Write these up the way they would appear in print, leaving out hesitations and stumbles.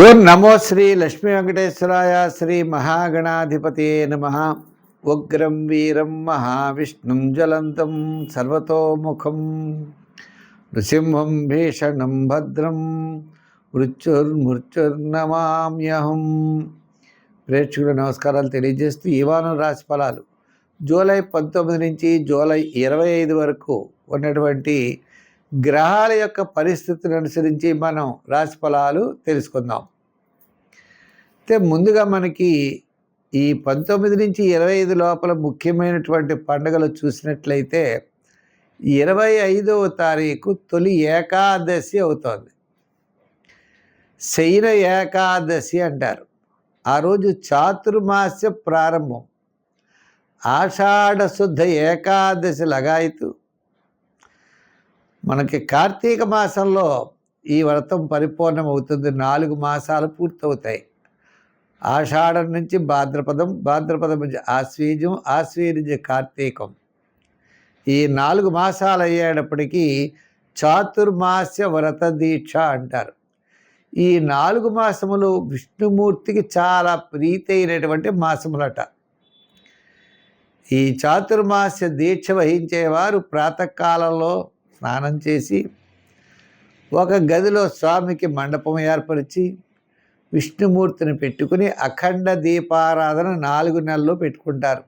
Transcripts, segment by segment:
ఓం నమో శ్రీ లక్ష్మీ వెంకటేశ్వరాయ శ్రీ మహాగణాధిపతే నమః. ఉగ్రం వీరం మహావిష్ణుం జ్వలంతం సర్వతోముఖం నృసింహం భీషణం భద్రం మృత్యుర్నమామ్యహం. ప్రేక్షకుల నమస్కారాలు తెలియజేస్తూ ఈ వారం రాశి ఫలాలు జూలై 19 నుంచి జూలై 25 వరకు ఉన్నటువంటి గ్రహాల యొక్క పరిస్థితిని అనుసరించి మనం రాశి ఫలాలు తెలుసుకుందాం. అయితే ముందుగా మనకి ఈ 19 నుంచి 25 లోపల ముఖ్యమైనటువంటి పండుగలు చూసినట్లయితే 25వ తారీఖు తొలి ఏకాదశి అవుతోంది. శయన ఏకాదశి అంటారు. ఆ రోజు చాతుర్మాస్య ప్రారంభం. ఆషాఢ శుద్ధ ఏకాదశి లగాయతు. మనకి కార్తీక మాసంలో ఈ వ్రతం పరిపూర్ణం అవుతుంది. 4 మాసాలు పూర్తవుతాయి. ఆషాఢం నుంచి భాద్రపదం, భాద్రపదం నుంచి ఆశ్వీజం, ఆశ్వీజం నుంచి కార్తీకం. ఈ 4 మాసాలు అయ్యేటప్పటికీ చాతుర్మాస్య వ్రత దీక్ష అంటారు. ఈ 4 మాసములు విష్ణుమూర్తికి చాలా ప్రీతి అయినటువంటి మాసములట. ఈ చాతుర్మాస్య దీక్ష వహించేవారు ప్రాతకాలంలో స్నానం చేసి ఒక గదిలో స్వామికి మండపం ఏర్పరిచి విష్ణుమూర్తిని పెట్టుకుని అఖండ దీపారాధన 4 నెలలు పెట్టుకుంటారు.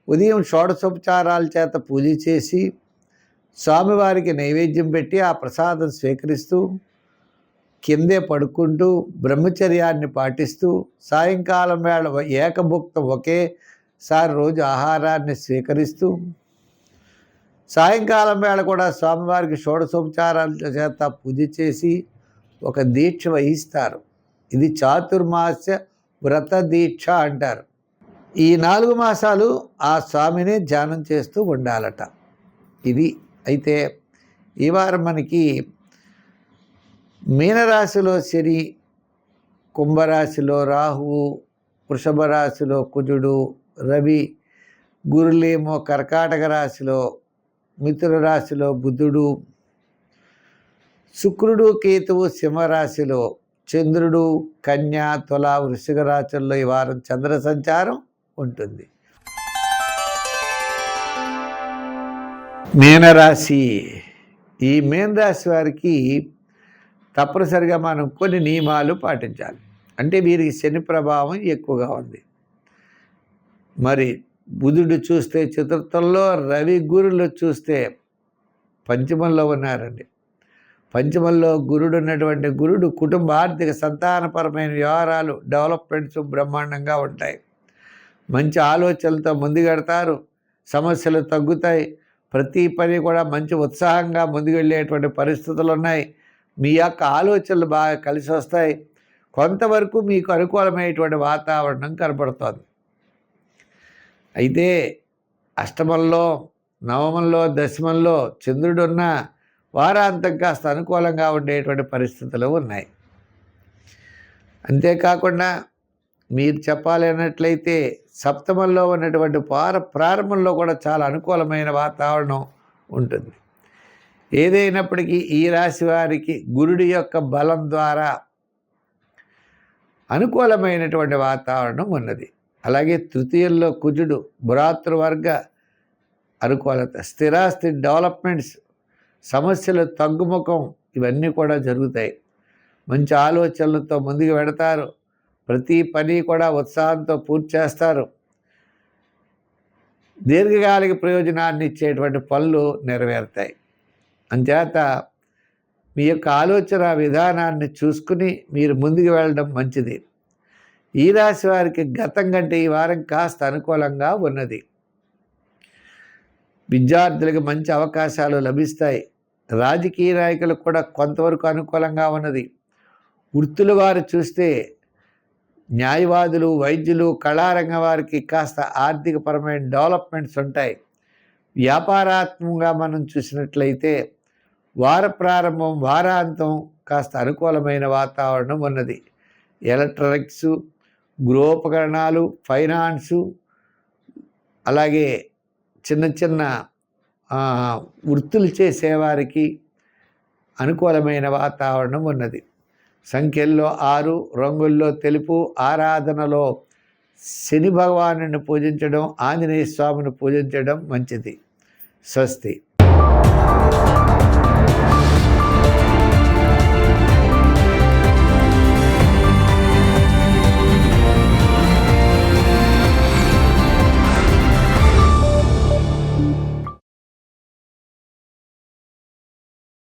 ఉదయం షోడశోపచారాల చేత పూజ చేసి స్వామివారికి నైవేద్యం పెట్టి ఆ ప్రసాదం స్వీకరిస్తూ కిందే పడుకుంటూ బ్రహ్మచర్యాన్ని పాటిస్తూ సాయంకాలం వేళ ఏకభుక్తం ఒకేసారి రోజు ఆహారాన్ని స్వీకరిస్తూ సాయంకాలం వేళ కూడా స్వామివారికి షోడశోపచారాల చేత పూజ చేసి ఒక దీక్ష వహిస్తారు. ఇది చాతుర్మాస్య వ్రత దీక్ష అంటారు. ఈ 4 మాసాలు ఆ స్వామిని ధ్యానం చేస్తూ ఉండాలట. ఇది అయితే ఈ వారం మనకి మీనరాశిలో శని, కుంభరాశిలో రాహువు, వృషభ రాశిలో కుజుడు, రవి, గురులేమో కర్కాటక రాశిలో, మిథున రాశిలో బుధుడు, శుక్రుడు, కేతువు సింహరాశిలో, చంద్రుడు కన్యా, తుల, వృశ్చిక రాశుల్లో ఈ వారం చంద్ర సంచారం ఉంటుంది. మీనరాశి. ఈ మీనరాశి వారికి తప్పనిసరిగా మనం కొన్ని నియమాలు పాటించాలి. అంటే వీరికి శని ప్రభావం ఎక్కువగా ఉంది. మరి బుధుడు చూస్తే చతుర్థంలో, రవి గురులు చూస్తే పంచమంలో ఉన్నారండి. పంచమంలో గురుడు ఉన్నటువంటి గురుడు కుటుంబ ఆర్థిక సంతానపరమైన వ్యవహారాలు డెవలప్మెంట్స్ బ్రహ్మాండంగా ఉంటాయి. మంచి ఆలోచనలతో ముందుకెడతారు. సమస్యలు తగ్గుతాయి. ప్రతి పని కూడా మంచి ఉత్సాహంగా ముందుకెళ్ళేటువంటి పరిస్థితులు ఉన్నాయి. మీ యొక్క ఆలోచనలు బాగా కలిసి వస్తాయి. కొంతవరకు మీకు అనుకూలమైనటువంటి వాతావరణం కనపడుతోంది. అయితే అష్టమంలో, నవమంలో, దశమంలో చంద్రుడు ఉన్న వారాంతం కాస్త అనుకూలంగా ఉండేటువంటి పరిస్థితులు ఉన్నాయి. అంతేకాకుండా మీరు చెప్పాలి అన్నట్లయితే సప్తమంలో ఉన్నటువంటి ప్రారంభంలో కూడా చాలా అనుకూలమైన వాతావరణం ఉంటుంది. ఏదైనప్పటికీ ఈ రాశి వారికి గురుడి యొక్క బలం ద్వారా అనుకూలమైనటువంటి వాతావరణం ఉన్నది. అలాగే తృతీయంలో కుజుడు, భ్రాతృవర్గ అనుకూలత, స్థిరాస్తి డెవలప్మెంట్స్, సమస్యలు తగ్గుముఖం, ఇవన్నీ కూడా జరుగుతాయి. మంచి ఆలోచనలతో ముందుకు వెడతారు. ప్రతి పని కూడా ఉత్సాహంతో పూర్తి చేస్తారు. దీర్ఘకాలిక ప్రయోజనాన్ని ఇచ్చేటువంటి పనులు నెరవేరుతాయి. అంచేత మీ యొక్క ఆలోచన విధానాన్ని చూసుకుని మీరు ముందుకు వెళ్ళడం మంచిది. ఈ రాశి వారికి గతం కంటే ఈ వారం కాస్త అనుకూలంగా ఉన్నది. విద్యార్థులకు మంచి అవకాశాలు లభిస్తాయి. రాజకీయ నాయకులకు కూడా కొంతవరకు అనుకూలంగా ఉన్నది. వృత్తుల వారు చూస్తే న్యాయవాదులు, వైద్యులు, కళారంగం వారికి కాస్త ఆర్థికపరమైన డెవలప్మెంట్స్ ఉంటాయి. వ్యాపారాత్మకంగా మనం చూసినట్లయితే వార ప్రారంభం, వారాంతం కాస్త అనుకూలమైన వాతావరణం ఉన్నది. ఎలక్ట్రానిక్స్, గృహోపకరణాలు, ఫైనాన్సు, అలాగే చిన్న చిన్న వృత్తులు చేసేవారికి అనుకూలమైన వాతావరణం ఉన్నది. సంఖ్యల్లో 6, రంగుల్లో తెలుపు. ఆరాధనలో శని భగవానుని పూజించడం, ఆంజనేయ స్వామిని పూజించడం మంచిది. స్వస్తి.